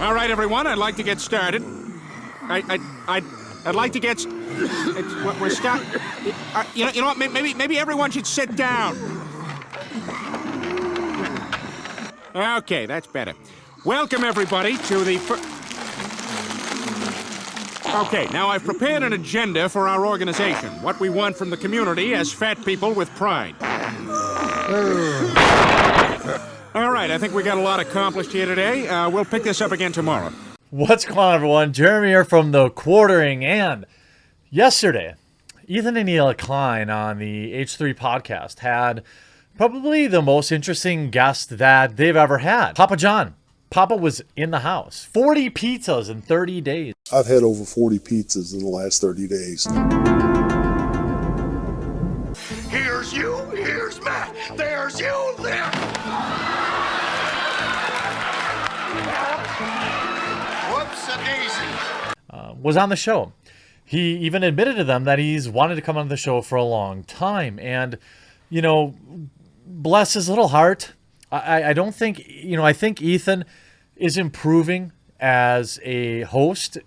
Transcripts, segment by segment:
All right, everyone, I'd like to get started. I'd like to get... we're start... you know what, maybe everyone should sit down. Okay, that's better. Welcome, everybody, to the... Okay, now I've prepared an agenda for our organization. What we want from the community as fat people with pride. All right, I think we got a lot accomplished here today. We'll pick this up again tomorrow. What's going on, everyone? Jeremy here from The Quartering. And yesterday, Ethan and Neil Klein on the H3 podcast had probably the most interesting guest that they've ever had. Papa John. Papa was in the house. 40 pizzas in 30 days. I've had over 40 pizzas in the last 30 days. Here's you, here's Matt, there's you, there. Whoops-a-daisy. Was on the show. He even admitted to them that he's wanted to come on the show for a long time. And, you know, bless his little heart. I don't think, you know, I think Ethan is improving as a host.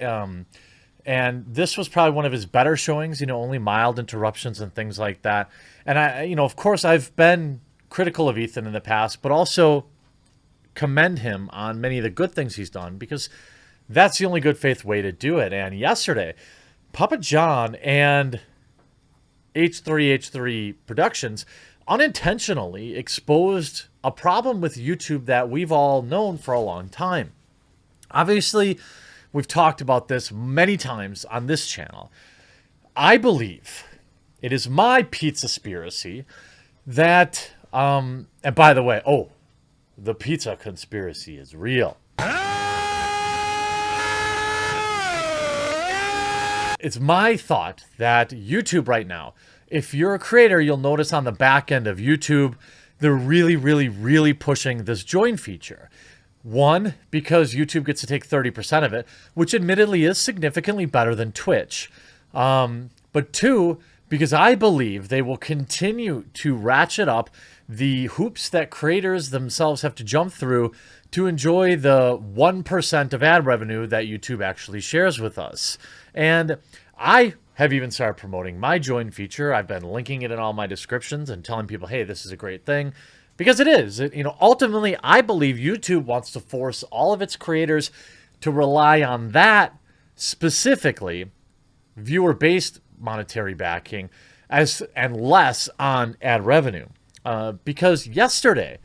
And this was probably one of his better showings, you know, only mild interruptions and things like that. And you know, of course, I've been critical of Ethan in the past, but also commend him on many of the good things he's done because that's the only good faith way to do it. And yesterday, Papa John and H3H3 Productions unintentionally exposed a problem with YouTube that we've all known for a long time. Obviously, we've talked about this many times on this channel. I believe it is my pizza-spiracy that, and by the way, the pizza conspiracy is real. It's my thought that YouTube right now, if you're a creator, you'll notice on the back end of YouTube, they're really pushing this join feature. One, because YouTube gets to take 30% of it, which admittedly is significantly better than Twitch. But two, because I believe they will continue to ratchet up the hoops that creators themselves have to jump through to enjoy the 1% of ad revenue that YouTube actually shares with us. And I have even started promoting my join feature. I've been linking it in all my descriptions and telling people, hey, this is a great thing. Because it is. You know, ultimately, I believe YouTube wants to force all of its creators to rely on that specifically viewer-based monetary backing and less on ad revenue. Because yesterday,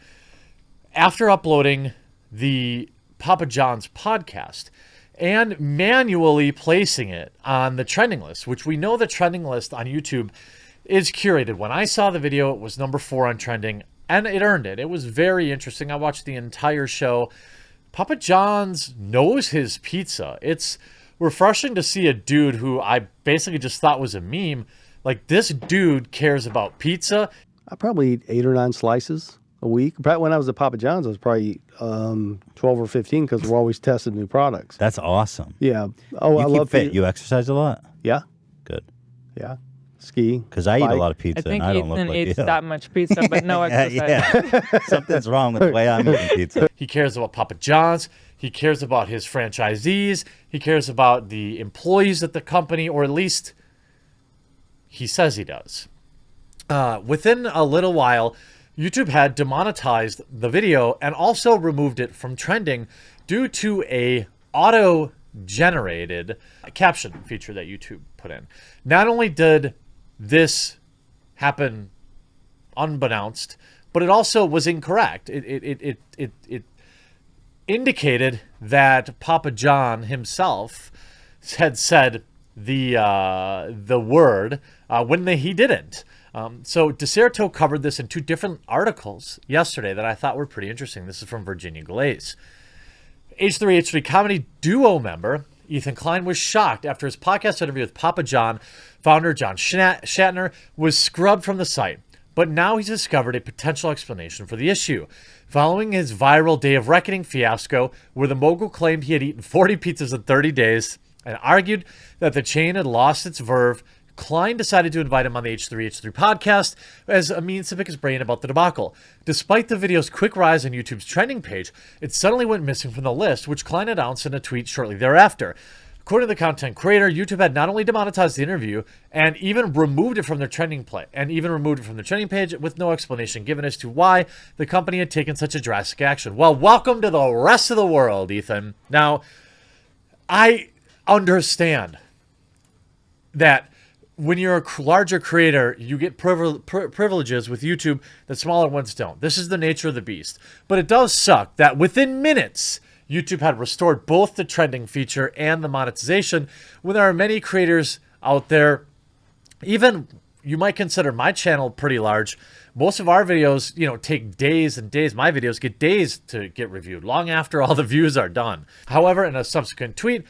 after uploading the Papa John's podcast and manually placing it on the trending list, which we know the trending list on YouTube is curated. When I saw the video, it was number 4 on trending, and it earned it. It was very interesting. I watched the entire show. Papa John's knows his pizza. It's refreshing to see a dude who I basically just thought was a meme. Like, this dude cares about pizza. I probably eat 8 or 9 slices a week. Probably when I was at Papa John's, I was probably 12 or 15 because we're always testing new products. That's awesome. Yeah. Oh, I love fit. You exercise a lot? Yeah. Good. Yeah. Ski. Because I eat a lot of pizza. I think and I don't Ethan look like eats you. that much pizza, but no exercise. Yeah. Something's wrong with the way I'm eating pizza. He cares about Papa John's. He cares about his franchisees. He cares about the employees at the company, or at least he says he does. Within a little while, YouTube had demonetized the video and also removed it from trending due to a auto-generated caption feature that YouTube put in. Not only did this happen unbeknownst, but it also was incorrect. It indicated that Papa John himself had said the word when he didn't. So DeSerto covered this in 2 different articles yesterday that I thought were pretty interesting. This is from Virginia Glaze. H3H3 comedy duo member Ethan Klein was shocked after his podcast interview with Papa John founder John Shatner was scrubbed from the site. But now he's discovered a potential explanation for the issue. Following his viral Day of Reckoning fiasco, where the mogul claimed he had eaten 40 pizzas in 30 days and argued that the chain had lost its verve, Klein decided to invite him on the H3H3 podcast as a means to pick his brain about the debacle. Despite the video's quick rise on YouTube's trending page, it suddenly went missing from the list, which Klein announced in a tweet shortly thereafter. According to the content creator, YouTube had not only demonetized the interview and even removed it from their trending page with no explanation given as to why the company had taken such a drastic action. Well, welcome to the rest of the world, Ethan. Now, I understand that when you're a larger creator, you get privileges with YouTube that smaller ones don't. This is the nature of the beast. But it does suck that within minutes, YouTube had restored both the trending feature and the monetization when there are many creators out there. Even you might consider my channel pretty large. Most of our videos, take days and days. My videos get days to get reviewed, long after all the views are done. However, in a subsequent tweet,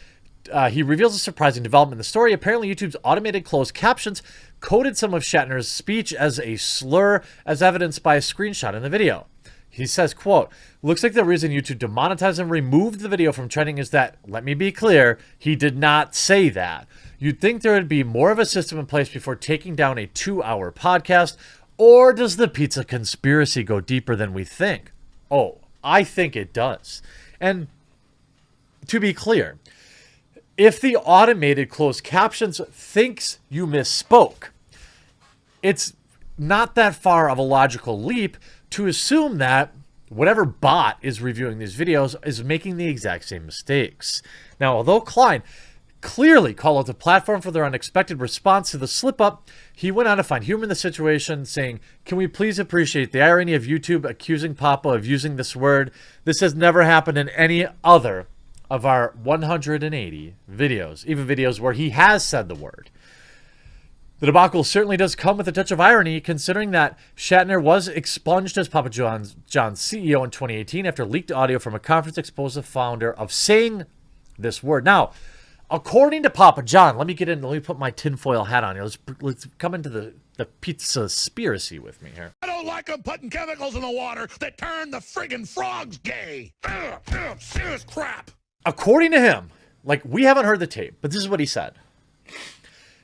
he reveals a surprising development in the story. Apparently, YouTube's automated closed captions coded some of Shatner's speech as a slur, as evidenced by a screenshot in the video. He says, quote, "Looks like the reason YouTube demonetized and removed the video from trending is that, let me be clear, he did not say that. You'd think there would be more of a system in place before taking down a 2-hour podcast, or does the pizza conspiracy go deeper than we think?" Oh, I think it does. And to be clear, if the automated closed captions thinks you misspoke, it's not that far of a logical leap to assume that whatever bot is reviewing these videos is making the exact same mistakes. Now, although Klein clearly called out the platform for their unexpected response to the slip-up, he went on to find humor in the situation, saying, "Can we please appreciate the irony of YouTube accusing Papa of using this word? This has never happened in any other of our 180 videos, even videos where he has said the word." The debacle certainly does come with a touch of irony, considering that Shatner was expunged as Papa John's CEO in 2018 after leaked audio from a conference exposed the founder of saying this word. Now, according to Papa John, let me put my tinfoil hat on here. Let's come into the pizza conspiracy with me here. I don't like them putting chemicals in the water that turn the friggin' frogs gay. Serious crap. According to him, we haven't heard the tape, but this is what he said.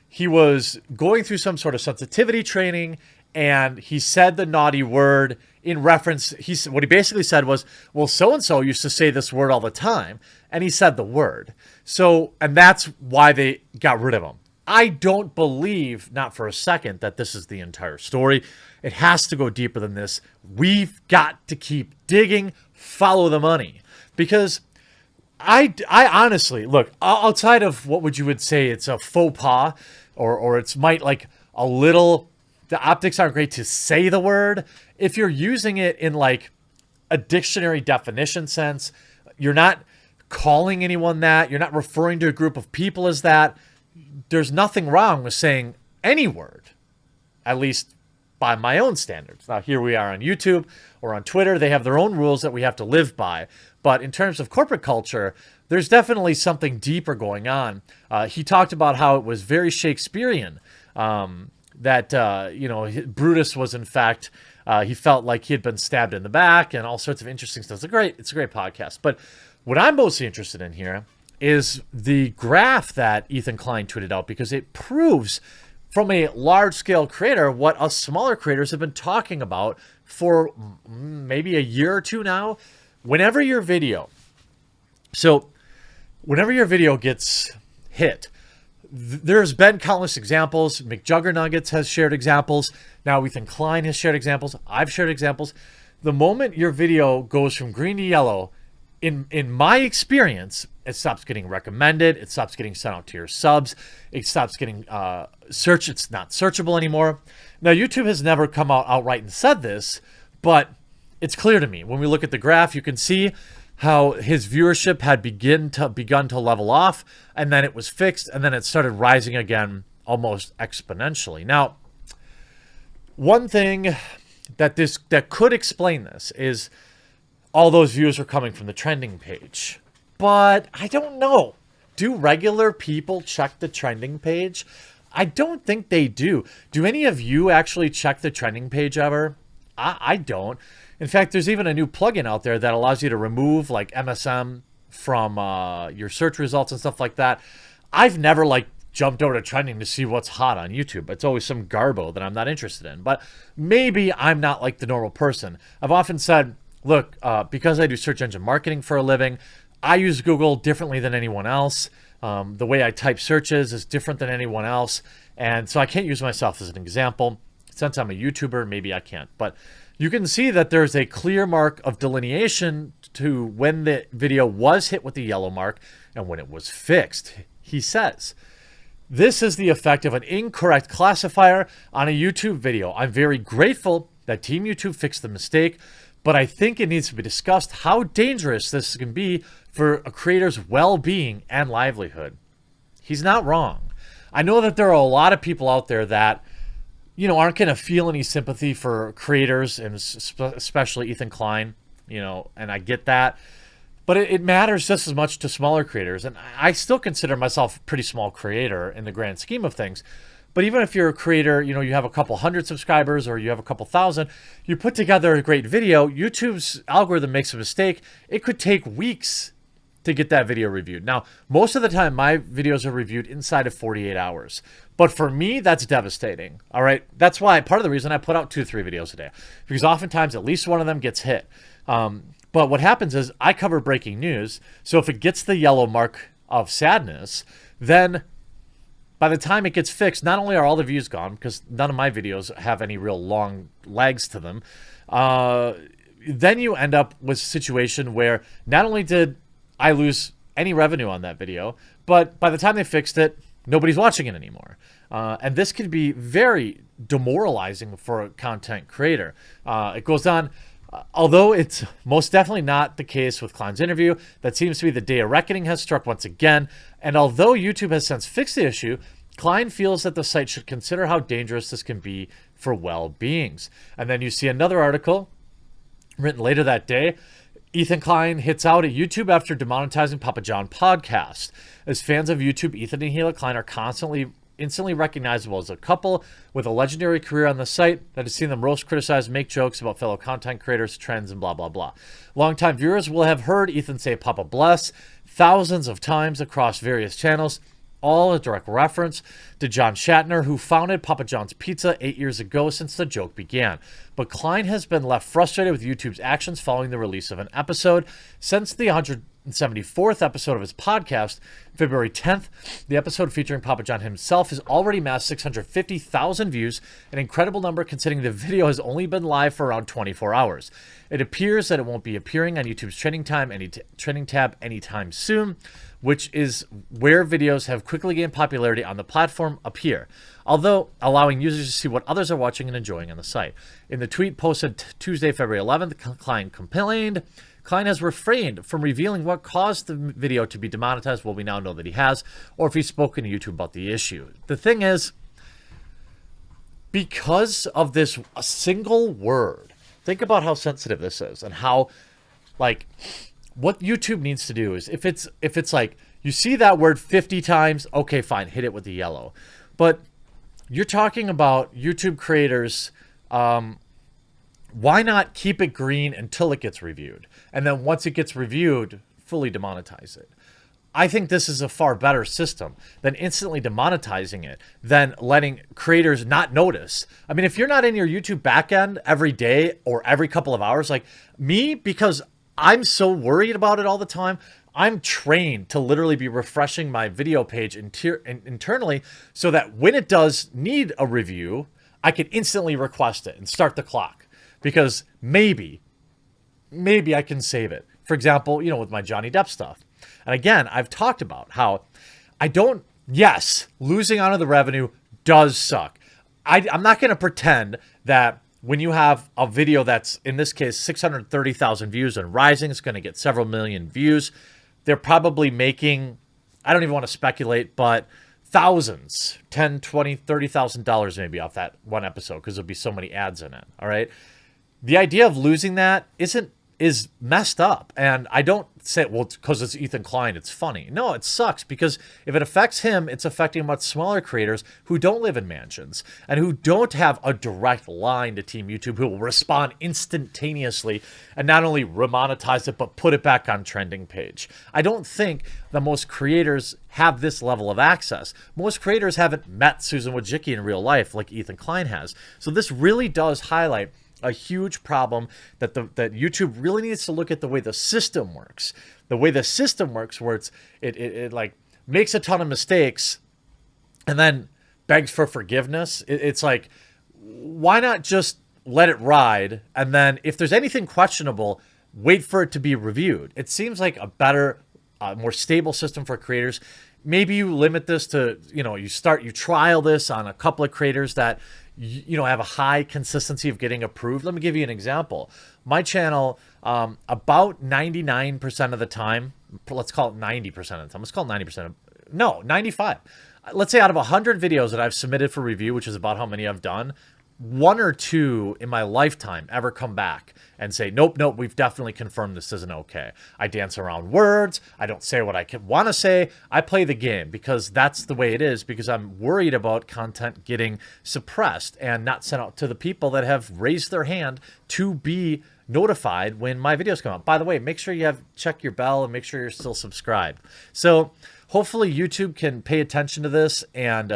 He was going through some sort of sensitivity training, and he said the naughty word in reference. What he basically said was, well, so-and-so used to say this word all the time, and he said the word. And that's why they got rid of him. I don't believe, not for a second, that this is the entire story. It has to go deeper than this. We've got to keep digging, follow the money. Because I honestly, look, outside of what you would say it's a faux pas, or it's a little, the optics aren't great to say the word. If you're using it in a dictionary definition sense, you're not calling anyone that, you're not referring to a group of people as that, there's nothing wrong with saying any word, at least by my own standards. Now, here we are on YouTube or on Twitter. They have their own rules that we have to live by. But in terms of corporate culture, there's definitely something deeper going on. He talked about how it was very Shakespearean, that Brutus was, in fact, he felt like he had been stabbed in the back and all sorts of interesting stuff. It's a great podcast. But what I'm mostly interested in here is the graph that Ethan Klein tweeted out, because it proves from a large-scale creator what us smaller creators have been talking about for maybe a year or two now. Whenever your video gets hit, there's been countless examples. McJuggernuggets has shared examples. Now Ethan Klein has shared examples. I've shared examples. The moment your video goes from green to yellow, in my experience, it stops getting recommended. It stops getting sent out to your subs. It stops getting searched. It's not searchable anymore. Now, YouTube has never come out outright and said this, but it's clear to me. When we look at the graph, you can see how his viewership had begun to level off, and then it was fixed, and then it started rising again almost exponentially. Now, one thing that could explain this is all those views are coming from the trending page. But I don't know. Do regular people check the trending page? I don't think they do. Do any of you actually check the trending page ever? I don't. In fact, there's even a new plugin out there that allows you to remove MSM from your search results and stuff like that. I've never jumped over to trending to see what's hot on YouTube. It's always some garbo that I'm not interested in. But maybe I'm not like the normal person. I've often said, look, because I do search engine marketing for a living, I use Google differently than anyone else. The way I type searches is different than anyone else. And so I can't use myself as an example. Since I'm a YouTuber, maybe I can't. But you can see that there's a clear mark of delineation to when the video was hit with the yellow mark and when it was fixed. He says, this is the effect of an incorrect classifier on a YouTube video. I'm very grateful that Team YouTube fixed the mistake, but I think it needs to be discussed how dangerous this can be for a creator's well-being and livelihood. He's not wrong. I know that there are a lot of people out there that, you know, aren't going to feel any sympathy for creators, and especially Ethan Klein, you know, and I get that. But it matters just as much to smaller creators. And I still consider myself a pretty small creator in the grand scheme of things. But even if you're a creator, you know, you have a couple hundred subscribers or you have a couple thousand, you put together a great video, YouTube's algorithm makes a mistake. It could take weeks to get that video reviewed. Now, most of the time, my videos are reviewed inside of 48 hours. But for me, that's devastating. All right. That's why part of the reason I put out 2 to 3 videos a day, because oftentimes at least one of them gets hit. But what happens is I cover breaking news. So if it gets the yellow mark of sadness, then by the time it gets fixed, not only are all the views gone, because none of my videos have any real long legs to them, then you end up with a situation where not only did I lose any revenue on that video, but by the time they fixed it, nobody's watching it anymore. And this can be very demoralizing for a content creator. It goes on. Although it's most definitely not the case with Klein's interview, that seems to be the day of reckoning has struck once again. And although YouTube has since fixed the issue, Klein feels that the site should consider how dangerous this can be for well-beings. And then you see another article written later that day. Ethan Klein hits out at YouTube after demonetizing Papa John podcast. As fans of YouTube, Ethan and Hila Klein are instantly recognizable as a couple with a legendary career on the site that has seen them roast, criticize, make jokes about fellow content creators, trends, and blah, blah, blah. Longtime viewers will have heard Ethan say Papa Bless thousands of times across various channels, all a direct reference to John Shatner, who founded Papa John's Pizza 8 years ago since the joke began. But Klein has been left frustrated with YouTube's actions following the release of an episode. Since the 174th episode of his podcast, February 10th, the episode featuring Papa John himself has already amassed 650,000 views, an incredible number considering the video has only been live for around 24 hours. It appears that it won't be appearing on YouTube's trending tab anytime soon, which is where videos have quickly gained popularity on the platform appear, although allowing users to see what others are watching and enjoying on the site. In the tweet posted Tuesday, February 11th, Klein complained, Klein has refrained from revealing what caused the video to be demonetized. Well, we now know that he has, or if he's spoken to YouTube about the issue. The thing is, because of this a single word, think about how sensitive this is and how, like, what YouTube needs to do is if it's like you see that word 50 times, okay, fine, hit it with the yellow. But you're talking about YouTube creators, why not keep it green until it gets reviewed? And then once it gets reviewed, fully demonetize it. I think this is a far better system than instantly demonetizing it, than letting creators not notice. I mean, if you're not in your YouTube backend every day or every couple of hours, like me, because I'm so worried about it all the time, I'm trained to literally be refreshing my video page internally so that when it does need a review, I can instantly request it and start the clock. Because maybe I can save it. For example, you know, with my Johnny Depp stuff. And again, I've talked about how yes, losing out on the revenue does suck. I'm not going to pretend that when you have a video that's, in this case, 630,000 views and rising, it's going to get several million views. They're probably making, I don't even want to speculate, but thousands, $10, $20, $30,000 maybe off that one episode because there'll be so many ads in it. All right. The idea of losing that isn't is messed up. And I don't say, well, because it's Ethan Klein, it's funny. No, it sucks, because if it affects him, it's affecting much smaller creators who don't live in mansions and who don't have a direct line to Team YouTube, who will respond instantaneously and not only remonetize it, but put it back on trending page. I don't think that most creators have this level of access. Most creators haven't met Susan Wojcicki in real life like Ethan Klein has. So this really does highlight a huge problem that that YouTube really needs to look at the way the system works. The way the system works, where it like makes a ton of mistakes and then begs for forgiveness. It's like, why not just let it ride, and then if there's anything questionable, wait for it to be reviewed? It seems like a better, more stable system for creators. Maybe you limit this to, you trial this on a couple of creators that have a high consistency of getting approved. Let me give you an example. My channel, about 99% of the time, let's call it 90% of the time. Let's call it 90%. No, 95. Let's say out of 100 videos that I've submitted for review, which is about how many I've done, 1 or 2 in my lifetime ever come back and say, nope, we've definitely confirmed this isn't okay. I dance around words. I don't say what I want to say. I play the game because that's the way it is, because I'm worried about content getting suppressed and not sent out to the people that have raised their hand to be notified when my videos come out. By the way, make sure you check your bell and make sure you're still subscribed. So hopefully YouTube can pay attention to this and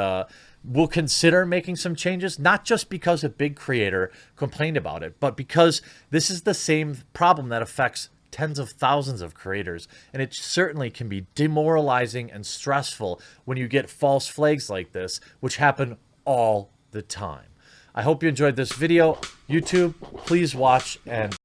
we'll consider making some changes, not just because a big creator complained about it, but because this is the same problem that affects tens of thousands of creators. And it certainly can be demoralizing and stressful when you get false flags like this, which happen all the time. I hope you enjoyed this video. YouTube, please watch and